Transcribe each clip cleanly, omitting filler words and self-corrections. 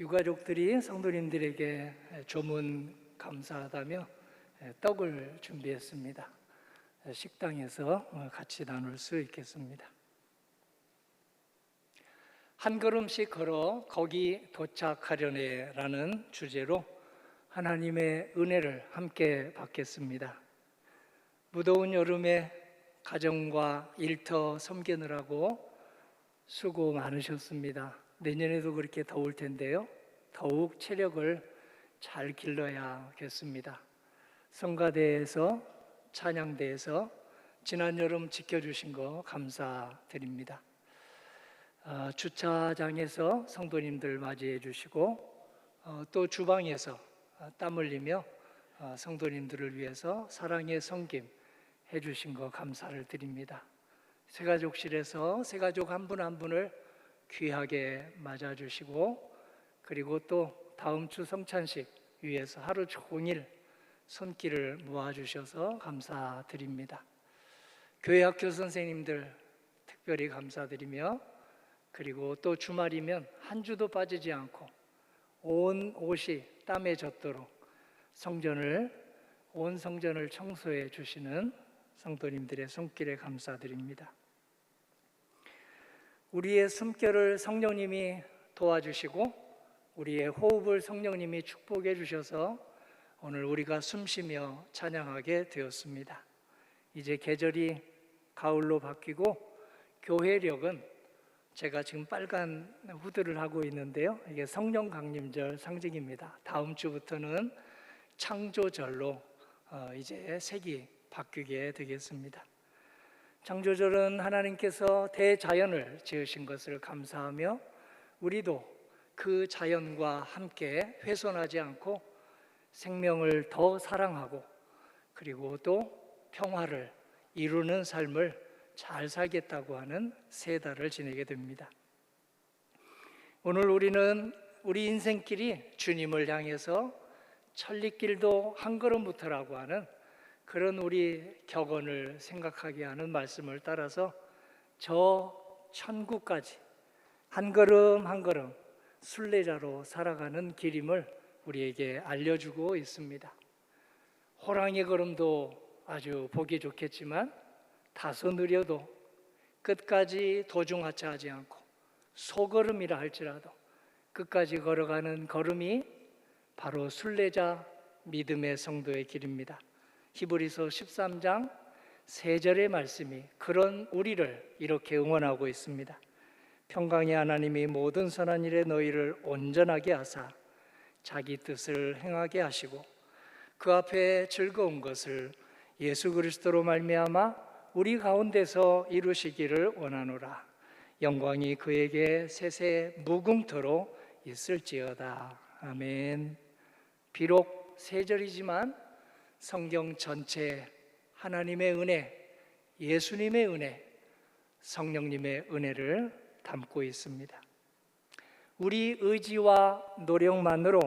유가족들이 성도님들에게 조문 감사하다며 떡을 준비했습니다. 식당에서 같이 나눌 수 있겠습니다. 한 걸음씩 걸어 거기 도착하려네라는 주제로 하나님의 은혜를 함께 받겠습니다. 무더운 여름에 가정과 일터 섬기느라고 수고 많으셨습니다. 내년에도 그렇게 더울 텐데요, 더욱 체력을 잘 길러야겠습니다. 성가대에서, 찬양대에서 지난 여름 지켜주신 거 감사드립니다. 주차장에서 성도님들 맞이해 주시고 또 주방에서 땀 흘리며 성도님들을 위해서 사랑의 섬김 해주신 거 감사를 드립니다. 새가족실에서 새가족 한 분 한 분을 귀하게 맞아주시고, 그리고 또 다음 주 성찬식 위해서 하루 종일 손길을 모아주셔서 감사드립니다. 교회 학교 선생님들 특별히 감사드리며, 그리고 또 주말이면 한 주도 빠지지 않고 온 옷이 땀에 젖도록 온 성전을 청소해 주시는 성도님들의 손길에 감사드립니다. 우리의 숨결을 성령님이 도와주시고 우리의 호흡을 성령님이 축복해 주셔서 오늘 우리가 숨쉬며 찬양하게 되었습니다. 이제 계절이 가을로 바뀌고 교회력은, 제가 지금 빨간 후드를 하고 있는데요, 이게 성령 강림절 상징입니다. 다음 주부터는 창조절로 이제 색이 바뀌게 되겠습니다. 창조절은 하나님께서 대자연을 지으신 것을 감사하며 우리도 그 자연과 함께 훼손하지 않고 생명을 더 사랑하고, 그리고 또 평화를 이루는 삶을 잘 살겠다고 하는 새 달을 지내게 됩니다. 오늘 우리는 우리 인생길이 주님을 향해서 천리길도 한 걸음부터라고 하는 그런 우리 격언을 생각하게 하는 말씀을 따라서 저 천국까지 한 걸음 한 걸음 순례자로 살아가는 길임을 우리에게 알려주고 있습니다. 호랑이 걸음도 아주 보기 좋겠지만 다소 느려도 끝까지 도중하차하지 않고 소걸음이라 할지라도 끝까지 걸어가는 걸음이 바로 순례자 믿음의 성도의 길입니다. 히브리서 13장 3절의 말씀이 그런 우리를 이렇게 응원하고 있습니다. 평강의 하나님이 모든 선한 일에 너희를 온전하게 하사 자기 뜻을 행하게 하시고 그 앞에 즐거운 것을 예수 그리스도로 말미암아 우리 가운데서 이루시기를 원하노라. 영광이 그에게 세세 무궁토록 있을지어다. 아멘. 비록 3절이지만 성경 전체 하나님의 은혜, 예수님의 은혜, 성령님의 은혜를 담고 있습니다. 우리 의지와 노력만으로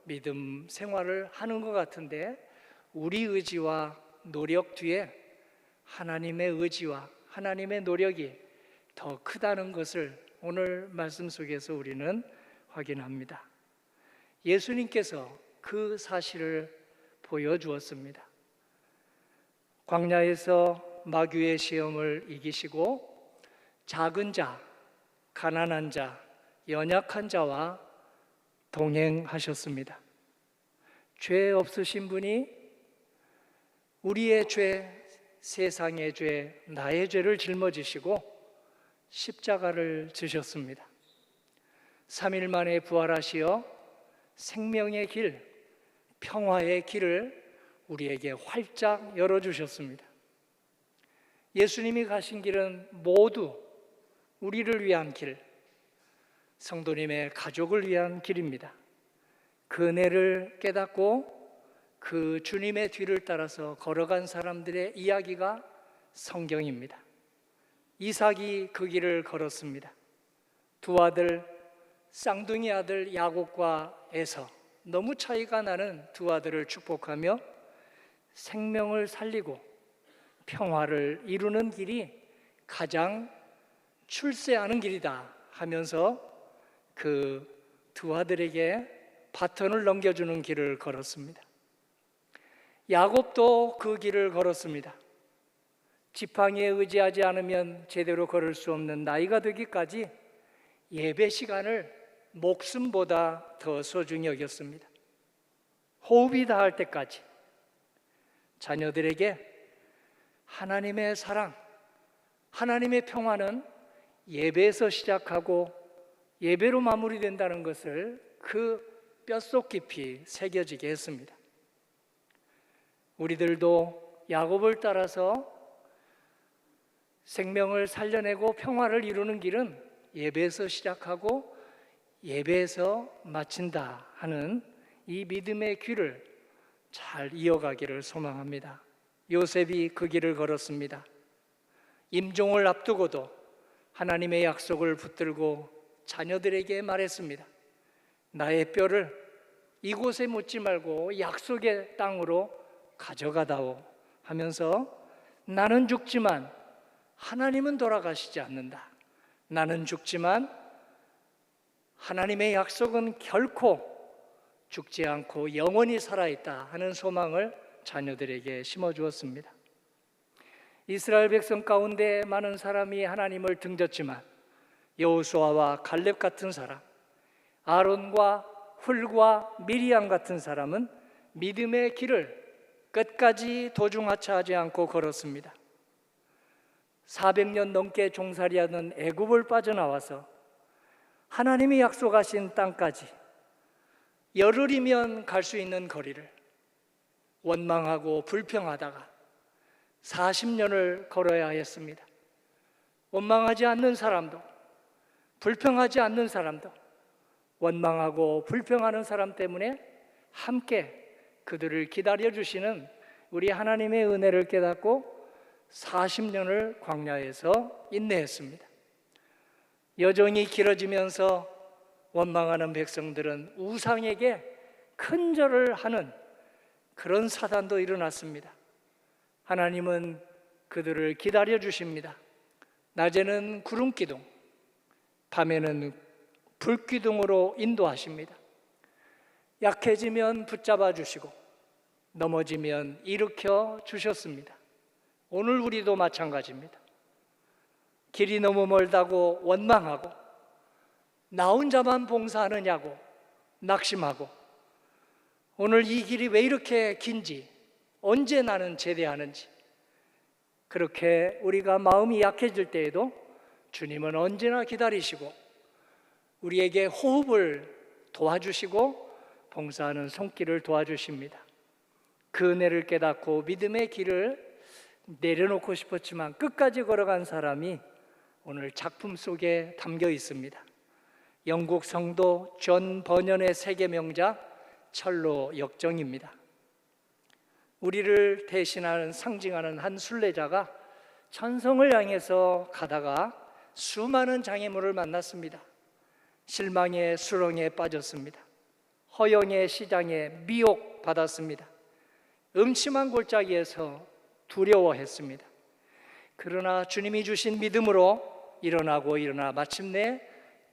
믿음 생활을 하는 것 같은데, 우리 의지와 노력 뒤에 하나님의 의지와 하나님의 노력이 더 크다는 것을 오늘 말씀 속에서 우리는 확인합니다. 예수님께서 그 사실을 보여주었습니다. 광야에서 마귀의 시험을 이기시고 작은 자, 가난한 자, 연약한 자와 동행하셨습니다. 죄 없으신 분이 우리의 죄, 세상의 죄, 나의 죄를 짊어지시고 십자가를 지셨습니다. 3일 만에 부활하시어 생명의 길, 평화의 길을 우리에게 활짝 열어주셨습니다. 예수님이 가신 길은 모두 우리를 위한 길, 성도님의 가족을 위한 길입니다. 그 은혜를 깨닫고 그 주님의 뒤를 따라서 걸어간 사람들의 이야기가 성경입니다. 이삭이 그 길을 걸었습니다. 두 아들, 쌍둥이 아들 야곱과 에서, 너무 차이가 나는 두 아들을 축복하며 생명을 살리고 평화를 이루는 길이 가장 출세하는 길이다 하면서 그 두 아들에게 바톤을 넘겨주는 길을 걸었습니다. 야곱도 그 길을 걸었습니다. 지팡이에 의지하지 않으면 제대로 걸을 수 없는 나이가 되기까지 예배 시간을 목숨보다 더 소중히 여겼습니다. 호흡이 닿을 때까지 자녀들에게 하나님의 사랑, 하나님의 평화는 예배에서 시작하고 예배로 마무리된다는 것을 그 뼛속 깊이 새겨지게 했습니다. 우리들도 야곱을 따라서 생명을 살려내고 평화를 이루는 길은 예배에서 시작하고 예배에서 마친다 하는 이 믿음의 길을 잘 이어가기를 소망합니다. 요셉이 그 길을 걸었습니다. 임종을 앞두고도 하나님의 약속을 붙들고 자녀들에게 말했습니다. 나의 뼈를 이곳에 묻지 말고 약속의 땅으로 가져가다오 하면서 나는 죽지만 하나님은 돌아가시지 않는다. 나는 죽지만 하나님의 약속은 결코 죽지 않고 영원히 살아있다 하는 소망을 자녀들에게 심어주었습니다. 이스라엘 백성 가운데 많은 사람이 하나님을 등졌지만 여호수아와 갈렙 같은 사람, 아론과 훌과 미리암 같은 사람은 믿음의 길을 끝까지 도중하차하지 않고 걸었습니다. 400년 넘게 종살이하던 애굽을 빠져나와서 하나님이 약속하신 땅까지 열흘이면 갈 수 있는 거리를 원망하고 불평하다가 40년을 걸어야 했습니다. 원망하지 않는 사람도, 불평하지 않는 사람도, 원망하고 불평하는 사람 때문에 함께 그들을 기다려주시는 우리 하나님의 은혜를 깨닫고 40년을 광야에서 인내했습니다. 여정이 길어지면서 원망하는 백성들은 우상에게 큰 절을 하는 그런 사단도 일어났습니다. 하나님은 그들을 기다려 주십니다. 낮에는 구름기둥, 밤에는 불기둥으로 인도하십니다. 약해지면 붙잡아 주시고 넘어지면 일으켜 주셨습니다. 오늘 우리도 마찬가지입니다. 길이 너무 멀다고 원망하고 나 혼자만 봉사하느냐고 낙심하고 오늘 이 길이 왜 이렇게 긴지, 언제 나는 제대하는지, 그렇게 우리가 마음이 약해질 때에도 주님은 언제나 기다리시고 우리에게 호흡을 도와주시고 봉사하는 손길을 도와주십니다. 그 은혜를 깨닫고 믿음의 길을 내려놓고 싶었지만 끝까지 걸어간 사람이 오늘 작품 속에 담겨 있습니다. 영국 성도 존 버년의 세계 명작 철로 역정입니다. 우리를 대신하는, 상징하는 한 순례자가 천성을 향해서 가다가 수많은 장애물을 만났습니다. 실망의 수렁에 빠졌습니다. 허영의 시장에 미혹받았습니다. 음침한 골짜기에서 두려워했습니다. 그러나 주님이 주신 믿음으로 일어나 마침내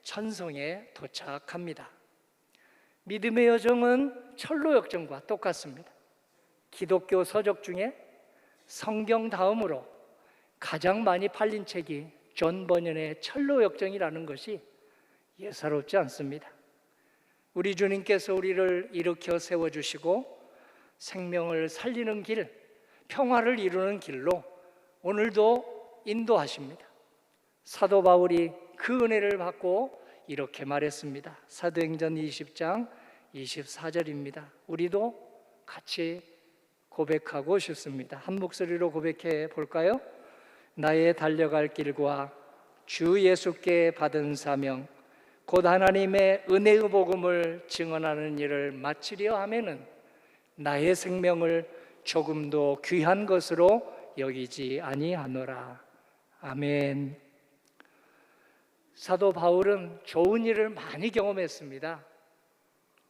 천성에 도착합니다. 믿음의 여정은 철로 역정과 똑같습니다. 기독교 서적 중에 성경 다음으로 가장 많이 팔린 책이 존 버년의 철로 역정이라는 것이 예사롭지 않습니다. 우리 주님께서 우리를 일으켜 세워주시고 생명을 살리는 길, 평화를 이루는 길로 오늘도 인도하십니다. 사도 바울이 그 은혜를 받고 이렇게 말했습니다. 사도행전 20장 24절입니다. 우리도 같이 고백하고 싶습니다. 한 목소리로 고백해 볼까요? 나의 달려갈 길과 주 예수께 받은 사명, 곧 하나님의 은혜의 복음을 증언하는 일을 마치려 하면은 나의 생명을 조금도 귀한 것으로 여기지 아니하노라. 아멘. 사도 바울은 좋은 일을 많이 경험했습니다.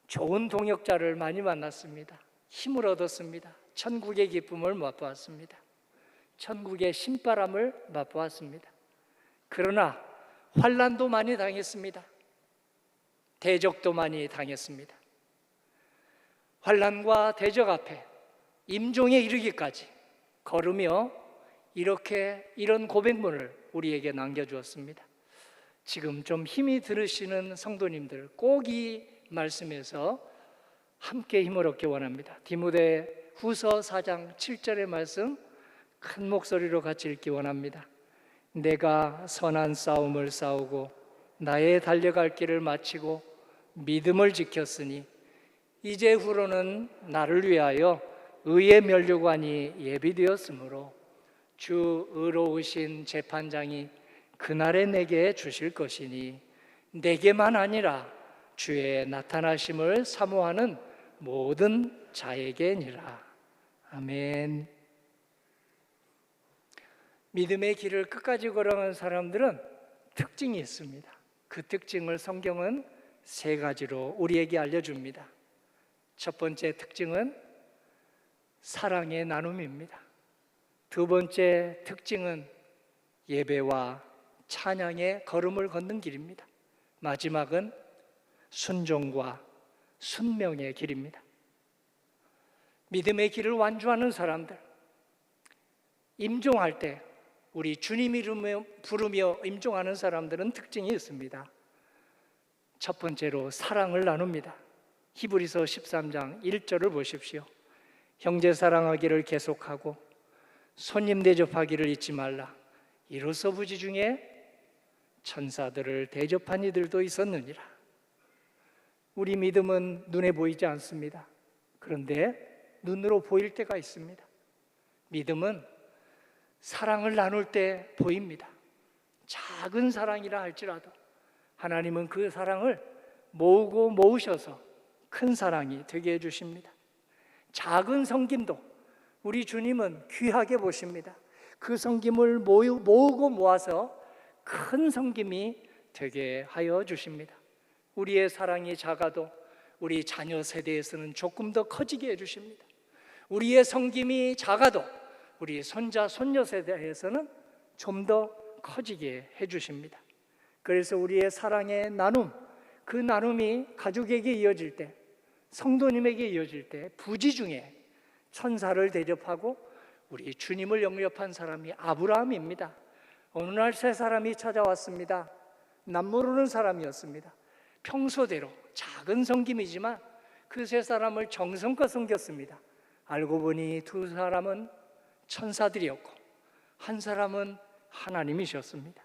좋은 동역자를 많이 만났습니다. 힘을 얻었습니다. 천국의 기쁨을 맛보았습니다. 천국의 신바람을 맛보았습니다. 그러나 환난도 많이 당했습니다. 대적도 많이 당했습니다. 환난과 대적 앞에 임종에 이르기까지 걸으며 이런 고백문을 우리에게 남겨주었습니다. 지금 좀 힘이 들으시는 성도님들 꼭 이 말씀에서 함께 힘을 얻기 원합니다. 디모데후서 4장 7절의 말씀 큰 목소리로 같이 읽기 원합니다. 내가 선한 싸움을 싸우고 나의 달려갈 길을 마치고 믿음을 지켰으니 이제후로는 나를 위하여 의의 면류관이 예비되었으므로 주 의로우신 재판장이 그날에 내게 주실 것이니 내게만 아니라 주의 나타나심을 사모하는 모든 자에게니라. 아멘. 믿음의 길을 끝까지 걸어가는 사람들은 특징이 있습니다. 그 특징을 성경은 3가지로 우리에게 알려줍니다. 첫 번째 특징은 사랑의 나눔입니다. 두 번째 특징은 예배와 찬양의 걸음을 걷는 길입니다. 마지막은 순종과 순명의 길입니다. 믿음의 길을 완주하는 사람들, 임종할 때 우리 주님 부르며 임종하는 사람들은 특징이 있습니다. 첫 번째로 사랑을 나눕니다. 히브리서 13장 1절을 보십시오. 형제 사랑하기를 계속하고 손님 대접하기를 잊지 말라. 이로써 부지 중에 천사들을 대접한 이들도 있었느니라. 우리 믿음은 눈에 보이지 않습니다. 그런데 눈으로 보일 때가 있습니다. 믿음은 사랑을 나눌 때 보입니다. 작은 사랑이라 할지라도 하나님은 그 사랑을 모으고 모으셔서 큰 사랑이 되게 해주십니다. 작은 섬김도 우리 주님은 귀하게 보십니다. 그 섬김을 모으고 모아서 큰 섬김이 되게 하여 주십니다. 우리의 사랑이 작아도 우리 자녀 세대에서는 조금 더 커지게 해주십니다. 우리의 섬김이 작아도 우리 손자, 손녀 세대에서는 좀 더 커지게 해주십니다. 그래서 우리의 사랑의 나눔, 그 나눔이 가족에게 이어질 때, 성도님에게 이어질 때 부지 중에 천사를 대접하고 우리 주님을 영접한 사람이 아브라함입니다. 어느 날 세 사람이 찾아왔습니다. 남모르는 사람이었습니다. 평소대로 작은 섬김이지만 그 세 사람을 정성껏 섬겼습니다. 알고 보니 두 사람은 천사들이었고 한 사람은 하나님이셨습니다.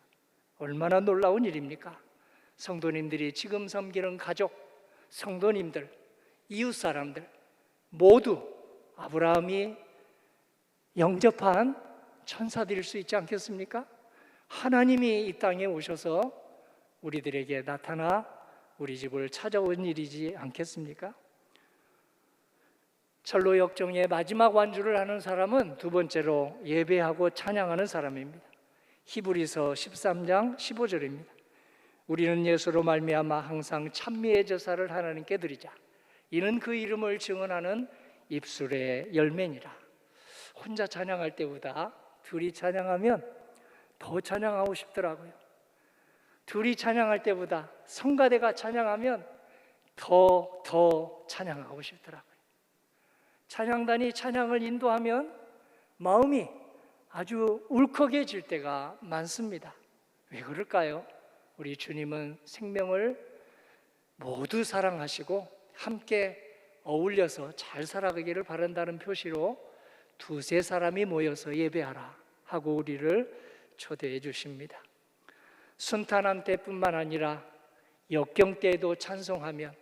얼마나 놀라운 일입니까? 성도님들이 지금 섬기는 가족, 성도님들, 이웃 사람들 모두 아브라함이 영접한 천사들일 수 있지 않겠습니까? 하나님이 이 땅에 오셔서 우리들에게 나타나 우리 집을 찾아온 일이지 않겠습니까? 철로 역정의 마지막 완주를 하는 사람은 두 번째로 예배하고 찬양하는 사람입니다. 히브리서 13장 15절입니다. 우리는 예수로 말미암아 항상 찬미의 제사를 하나님께 드리자. 이는 그 이름을 증언하는 입술의 열매니라. 혼자 찬양할 때보다 둘이 찬양하면 더 찬양하고 싶더라고요. 둘이 찬양할 때보다 성가대가 찬양하면 더 찬양하고 싶더라고요. 찬양단이 찬양을 인도하면 마음이 아주 울컥해질 때가 많습니다. 왜 그럴까요? 우리 주님은 생명을 모두 사랑하시고 함께 어울려서 잘 살아가기를 바란다는 표시로 두세 사람이 모여서 예배하라 하고 우리를 초대해 주십니다. 순탄한 때뿐만 아니라 역경 때에도 찬송하면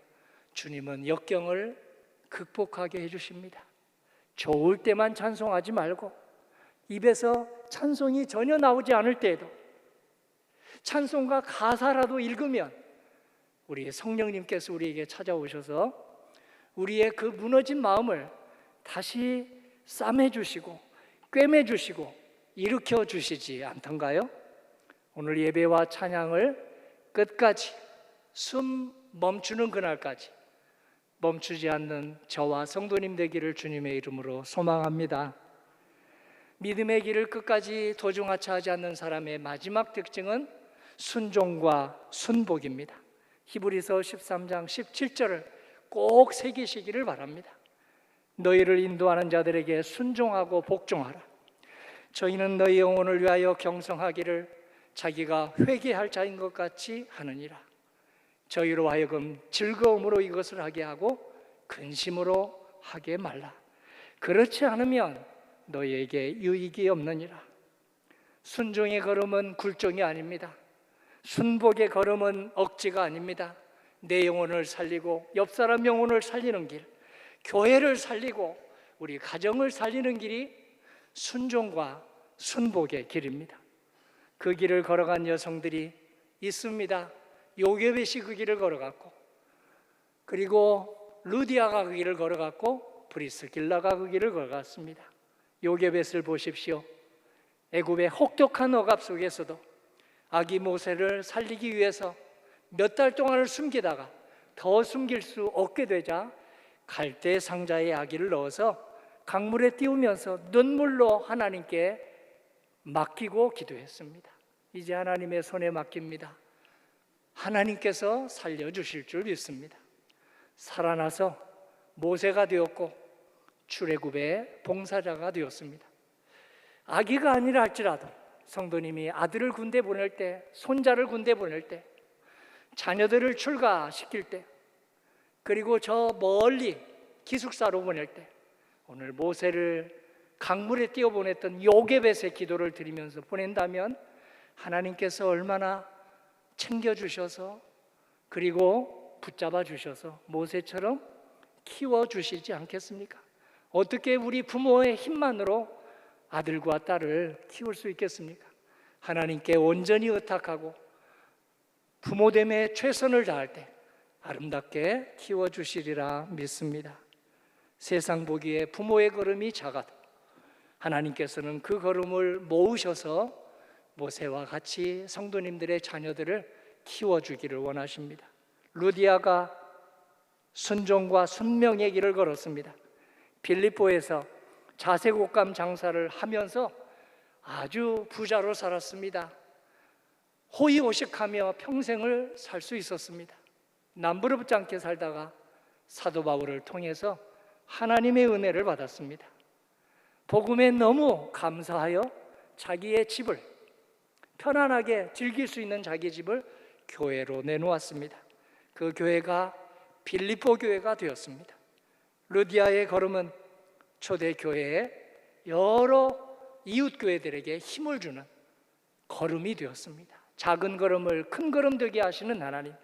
주님은 역경을 극복하게 해주십니다. 좋을 때만 찬송하지 말고 입에서 찬송이 전혀 나오지 않을 때에도 찬송가 가사라도 읽으면 우리 성령님께서 우리에게 찾아오셔서 우리의 그 무너진 마음을 다시 싸매주시고 꿰매주시고 일으켜 주시지 않던가요? 오늘 예배와 찬양을 끝까지 숨 멈추는 그날까지 멈추지 않는 저와 성도님 되기를 주님의 이름으로 소망합니다. 믿음의 길을 끝까지 도중하차하지 않는 사람의 마지막 특징은 순종과 순복입니다. 히브리서 13장 17절을 꼭 새기시기를 바랍니다. 너희를 인도하는 자들에게 순종하고 복종하라. 저희는 너희 영혼을 위하여 경성하기를 자기가 회개할 자인 것 같이 하느니라. 저희로 하여금 즐거움으로 이것을 하게 하고 근심으로 하게 말라. 그렇지 않으면 너희에게 유익이 없느니라. 순종의 걸음은 굴종이 아닙니다. 순복의 걸음은 억지가 아닙니다. 내 영혼을 살리고 옆 사람 영혼을 살리는 길, 교회를 살리고 우리 가정을 살리는 길이 순종과 순복의 길입니다. 그 길을 걸어간 여성들이 있습니다. 요게벳이 그 길을 걸어갔고, 그리고 루디아가 그 길을 걸어갔고, 브리스길라가 그 길을 걸어갔습니다. 요게벳을 보십시오. 애굽의 혹독한 억압 속에서도 아기 모세를 살리기 위해서 몇 달 동안을 숨기다가 더 숨길 수 없게 되자 갈대 상자에 아기를 넣어서 강물에 띄우면서 눈물로 하나님께 맡기고 기도했습니다. 이제 하나님의 손에 맡깁니다. 하나님께서 살려주실 줄 믿습니다. 살아나서 모세가 되었고 출애굽의 봉사자가 되었습니다. 아기가 아니라 할지라도 성도님이 아들을 군대 보낼 때, 손자를 군대 보낼 때, 자녀들을 출가시킬 때, 그리고 저 멀리 기숙사로 보낼 때, 오늘 모세를 강물에 띄워 보냈던 요게벳의 기도를 드리면서 보낸다면 하나님께서 얼마나 챙겨주셔서 그리고 붙잡아 주셔서 모세처럼 키워주시지 않겠습니까? 어떻게 우리 부모의 힘만으로 아들과 딸을 키울 수 있겠습니까? 하나님께 온전히 의탁하고 부모됨에 최선을 다할 때 아름답게 키워주시리라 믿습니다. 세상 보기에 부모의 걸음이 작아도 하나님께서는 그 걸음을 모으셔서 모세와 같이 성도님들의 자녀들을 키워주기를 원하십니다. 루디아가 순종과 순명의 길을 걸었습니다. 빌립보에서 자색옷감 장사를 하면서 아주 부자로 살았습니다. 호의호식하며 평생을 살 수 있었습니다. 남부럽지 않게 살다가 사도 바울을 통해서 하나님의 은혜를 받았습니다. 복음에 너무 감사하여 자기의 집을 편안하게 즐길 수 있는 자기 집을 교회로 내놓았습니다. 그 교회가 빌립보 교회가 되었습니다. 루디아의 걸음은 초대교회의 여러 이웃교회들에게 힘을 주는 걸음이 되었습니다. 작은 걸음을 큰 걸음 되게 하시는 하나님,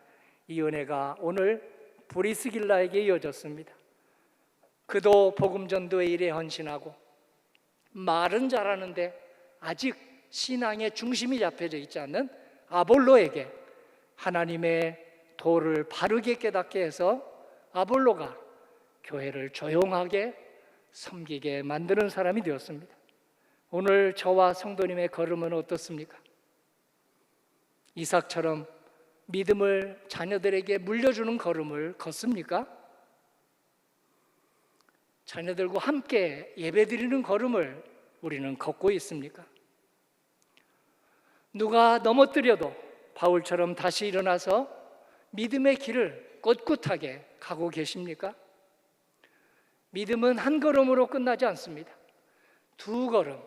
이 은혜가 오늘 브리스길라에게 이어졌습니다. 그도 복음전도의 일에 헌신하고 말은 잘하는데 아직 신앙의 중심이 잡혀져 있지 않는 아볼로에게 하나님의 도를 바르게 깨닫게 해서 아볼로가 교회를 조용하게 섬기게 만드는 사람이 되었습니다. 오늘 저와 성도님의 걸음은 어떻습니까? 이삭처럼 믿음을 자녀들에게 물려주는 걸음을 걷습니까? 자녀들과 함께 예배드리는 걸음을 우리는 걷고 있습니까? 누가 넘어뜨려도 바울처럼 다시 일어나서 믿음의 길을 꿋꿋하게 가고 계십니까? 믿음은 한 걸음으로 끝나지 않습니다. 두 걸음,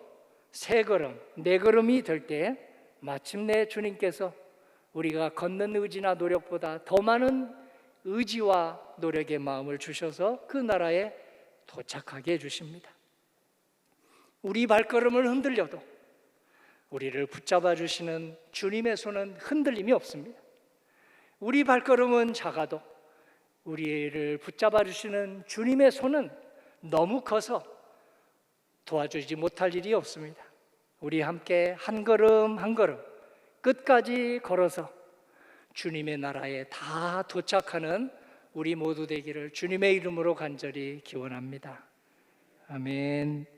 세 걸음, 네 걸음이 될 때 마침내 주님께서 우리가 걷는 의지나 노력보다 더 많은 의지와 노력의 마음을 주셔서 그 나라에 도착하게 해주십니다. 우리 발걸음을 흔들려도 우리를 붙잡아 주시는 주님의 손은 흔들림이 없습니다. 우리 발걸음은 작아도 우리를 붙잡아 주시는 주님의 손은 너무 커서 도와주지 못할 일이 없습니다. 우리 함께 한 걸음 한 걸음 끝까지 걸어서 주님의 나라에 다 도착하는 우리 모두 되기를 주님의 이름으로 간절히 기원합니다. 아멘.